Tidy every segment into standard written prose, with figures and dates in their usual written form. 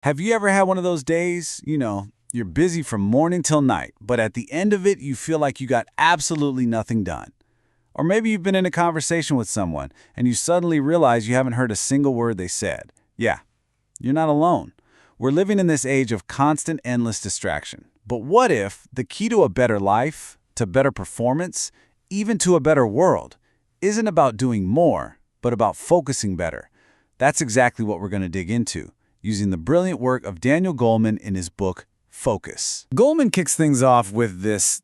Have you ever had one of those days, you're busy from morning till night, but at the end of it, you feel like you got absolutely nothing done? Or maybe you've been in a conversation with someone and you suddenly realize you haven't heard a single word they said. Yeah, you're not alone. We're living in this age of constant, endless distraction. But what if the key to a better life, to better performance, even to a better world, isn't about doing more, but about focusing better? That's exactly what we're going to dig into, using the brilliant work of Daniel Goleman in his book, Focus. Goleman kicks things off with this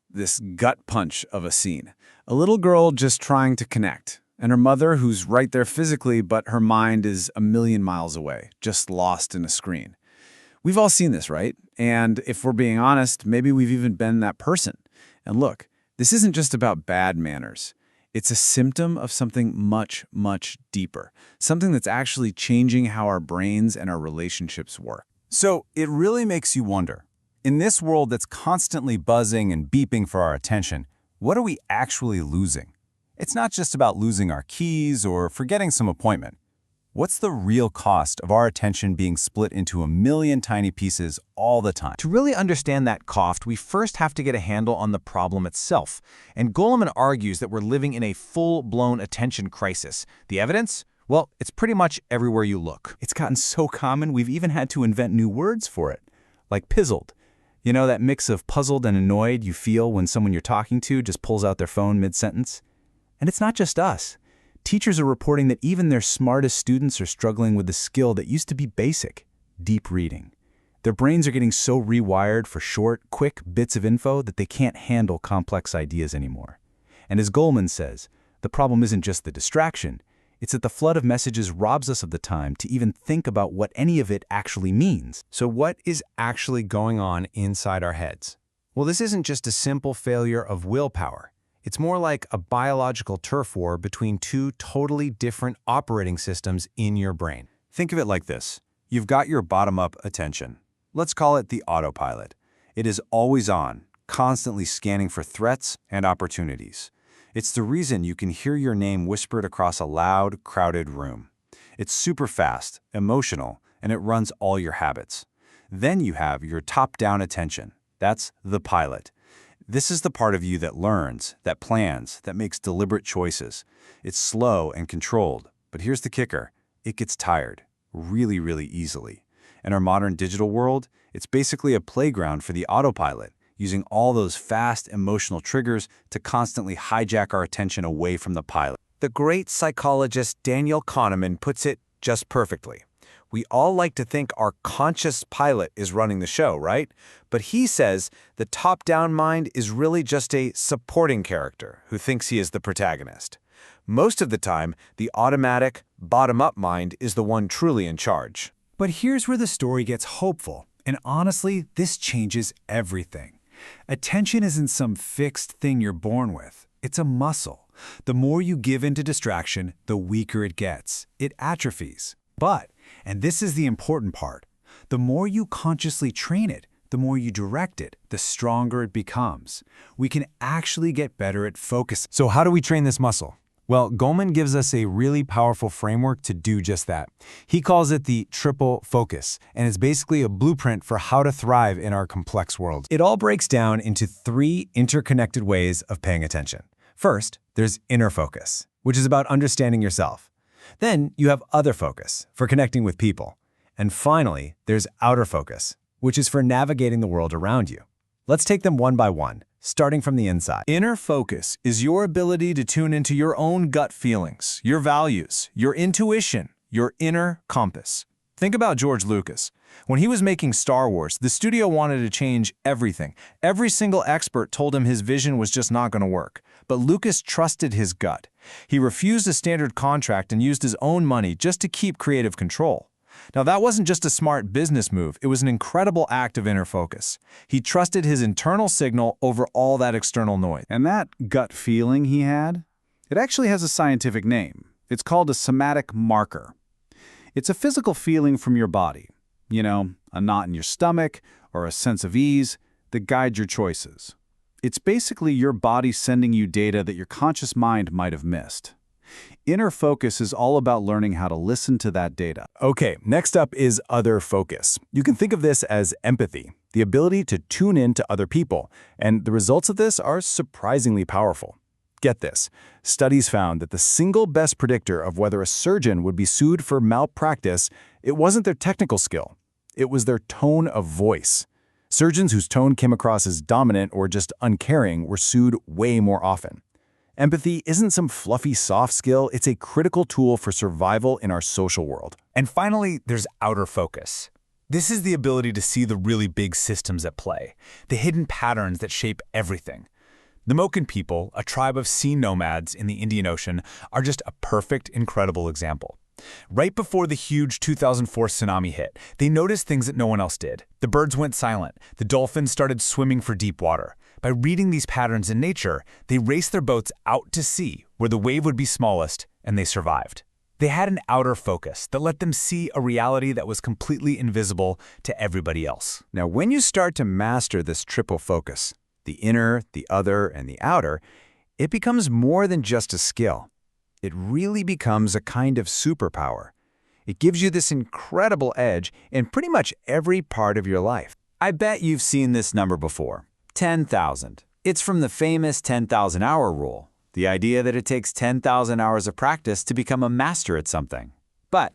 gut punch of a scene. A little girl just trying to connect, and her mother who's right there physically, but her mind is a million miles away, just lost in a screen. We've all seen this, right? And if we're being honest, maybe we've even been that person. And look, this isn't just about bad manners. It's a symptom of something much, much deeper, something that's actually changing how our brains and our relationships work. So it really makes you wonder, in this world that's constantly buzzing and beeping for our attention, what are we actually losing? It's not just about losing our keys or forgetting some appointment. What's the real cost of our attention being split into a million tiny pieces all the time? To really understand that cost, we first have to get a handle on the problem itself. And Goleman argues that we're living in a full-blown attention crisis. The evidence? Well, it's pretty much everywhere you look. It's gotten so common we've even had to invent new words for it, like pizzled. You know that mix of puzzled and annoyed you feel when someone you're talking to just pulls out their phone mid-sentence? And it's not just us. Teachers are reporting that even their smartest students are struggling with a skill that used to be basic, deep reading. Their brains are getting so rewired for short, quick bits of info that they can't handle complex ideas anymore. And as Goleman says, the problem isn't just the distraction, it's that the flood of messages robs us of the time to even think about what any of it actually means. So what is actually going on inside our heads? Well, this isn't just a simple failure of willpower. It's more like a biological turf war between two totally different operating systems in your brain. Think of it like this. You've got your bottom-up attention. Let's call it the autopilot. It is always on, constantly scanning for threats and opportunities. It's the reason you can hear your name whispered across a loud, crowded room. It's super fast, emotional, and it runs all your habits. Then you have your top-down attention. That's the pilot. This is the part of you that learns, that plans, that makes deliberate choices. It's slow and controlled, but here's the kicker. It gets tired, really, really easily. In our modern digital world, it's basically a playground for the autopilot, using all those fast, emotional triggers to constantly hijack our attention away from the pilot. The great psychologist Daniel Goleman puts it just perfectly. We all like to think our conscious pilot is running the show, right? But he says the top-down mind is really just a supporting character who thinks he is the protagonist. Most of the time, the automatic, bottom-up mind is the one truly in charge. But here's where the story gets hopeful, and honestly, this changes everything. Attention isn't some fixed thing you're born with. It's a muscle. The more you give into distraction, the weaker it gets. It atrophies. But, and this is the important part, the more you consciously train it, the more you direct it, the stronger it becomes. We can actually get better at focus. So how do we train this muscle? Well, Goleman gives us a really powerful framework to do just that. He calls it the triple focus, and it's basically a blueprint for how to thrive in our complex world. It all breaks down into three interconnected ways of paying attention. First, there's inner focus, which is about understanding yourself. Then you have other focus, for connecting with people. And finally, there's outer focus, which is for navigating the world around you. Let's take them one by one, starting from the inside. Inner focus is your ability to tune into your own gut feelings, your values, your intuition, your inner compass. Think about George Lucas. When he was making Star Wars, the studio wanted to change everything. Every single expert told him his vision was just not going to work. But Lucas trusted his gut. He refused a standard contract and used his own money just to keep creative control. Now, that wasn't just a smart business move. It was an incredible act of inner focus. He trusted his internal signal over all that external noise. And that gut feeling he had, it actually has a scientific name. It's called a somatic marker. It's a physical feeling from your body. You know, a knot in your stomach or a sense of ease that guide your choices. It's basically your body sending you data that your conscious mind might have missed. Inner focus is all about learning how to listen to that data. Okay, next up is other focus. You can think of this as empathy, the ability to tune in to other people, and the results of this are surprisingly powerful. Get this, studies found that the single best predictor of whether a surgeon would be sued for malpractice, it wasn't their technical skill, it was their tone of voice. Surgeons whose tone came across as dominant or just uncaring were sued way more often. Empathy isn't some fluffy soft skill, it's a critical tool for survival in our social world. And finally, there's outer focus. This is the ability to see the really big systems at play, the hidden patterns that shape everything. The Moken people, a tribe of sea nomads in the Indian Ocean, are just a perfect, incredible example. Right before the huge 2004 tsunami hit, they noticed things that no one else did. The birds went silent. The dolphins started swimming for deep water. By reading these patterns in nature, they raced their boats out to sea, where the wave would be smallest, and they survived. They had an outer focus that let them see a reality that was completely invisible to everybody else. Now, when you start to master this triple focus, the inner, the other, and the outer, it becomes more than just a skill. It really becomes a kind of superpower. It gives you this incredible edge in pretty much every part of your life. I bet you've seen this number before. 10,000. It's from the famous 10,000-hour rule, the idea that it takes 10,000 hours of practice to become a master at something. But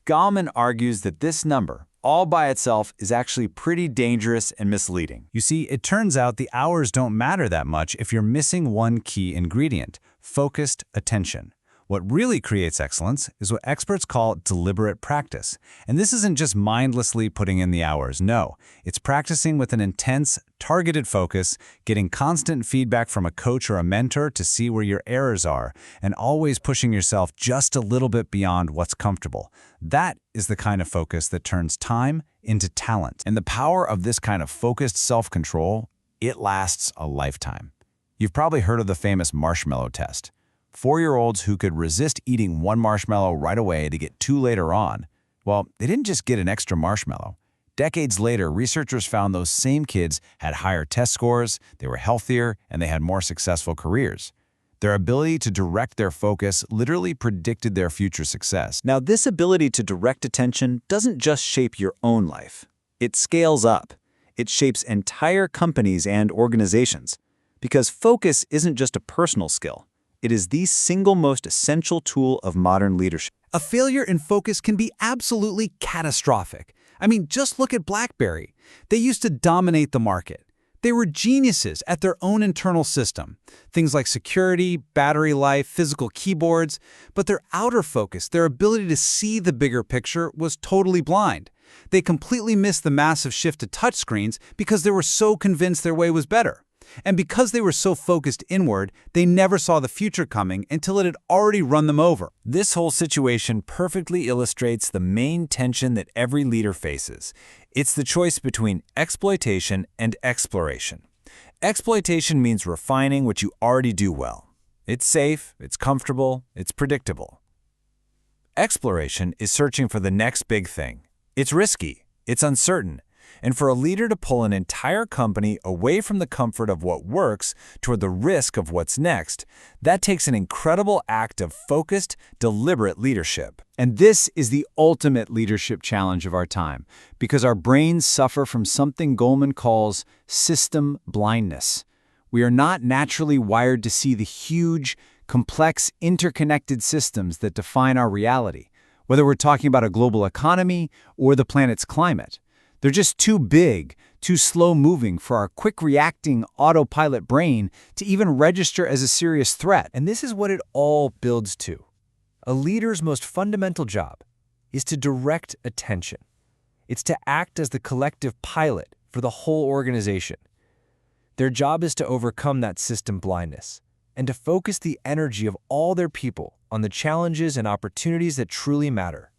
Goleman argues that this number, all by itself, is actually pretty dangerous and misleading. You see, it turns out the hours don't matter that much if you're missing one key ingredient: focused attention. What really creates excellence is what experts call deliberate practice. And this isn't just mindlessly putting in the hours. No, it's practicing with an intense, targeted focus, getting constant feedback from a coach or a mentor to see where your errors are, and always pushing yourself just a little bit beyond what's comfortable. That is the kind of focus that turns time into talent. And the power of this kind of focused self-control, it lasts a lifetime. You've probably heard of the famous marshmallow test. 4-year-olds who could resist eating one marshmallow right away to get 2 later on, well, they didn't just get an extra marshmallow. Decades later, researchers found those same kids had higher test scores, they were healthier, and they had more successful careers. Their ability to direct their focus literally predicted their future success. Now, this ability to direct attention doesn't just shape your own life. It scales up. It shapes entire companies and organizations. Because focus isn't just a personal skill. It is the single most essential tool of modern leadership. A failure in focus can be absolutely catastrophic. I mean, just look at BlackBerry. They used to dominate the market. They were geniuses at their own internal system. Things like security, battery life, physical keyboards. But their outer focus, their ability to see the bigger picture, was totally blind. They completely missed the massive shift to touchscreens because they were so convinced their way was better. And because they were so focused inward, they never saw the future coming until it had already run them over. This whole situation perfectly illustrates the main tension that every leader faces. It's the choice between exploitation and exploration. Exploitation means refining what you already do well. It's safe, it's comfortable, it's predictable. Exploration is searching for the next big thing. It's risky, it's uncertain. And for a leader to pull an entire company away from the comfort of what works toward the risk of what's next, that takes an incredible act of focused, deliberate leadership. And this is the ultimate leadership challenge of our time, because our brains suffer from something Goleman calls system blindness. We are not naturally wired to see the huge, complex, interconnected systems that define our reality, whether we're talking about a global economy or the planet's climate. They're just too big, too slow-moving for our quick-reacting autopilot brain to even register as a serious threat. And this is what it all builds to. A leader's most fundamental job is to direct attention. It's to act as the collective pilot for the whole organization. Their job is to overcome that system blindness and to focus the energy of all their people on the challenges and opportunities that truly matter.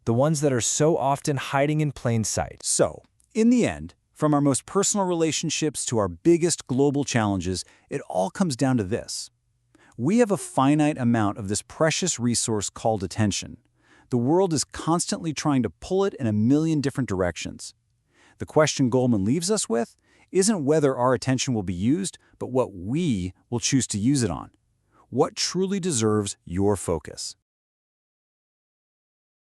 The ones that are so often hiding in plain sight. So, in the end, from our most personal relationships to our biggest global challenges, it all comes down to this. We have a finite amount of this precious resource called attention. The world is constantly trying to pull it in a million different directions. The question Goleman leaves us with isn't whether our attention will be used, but what we will choose to use it on. What truly deserves your focus?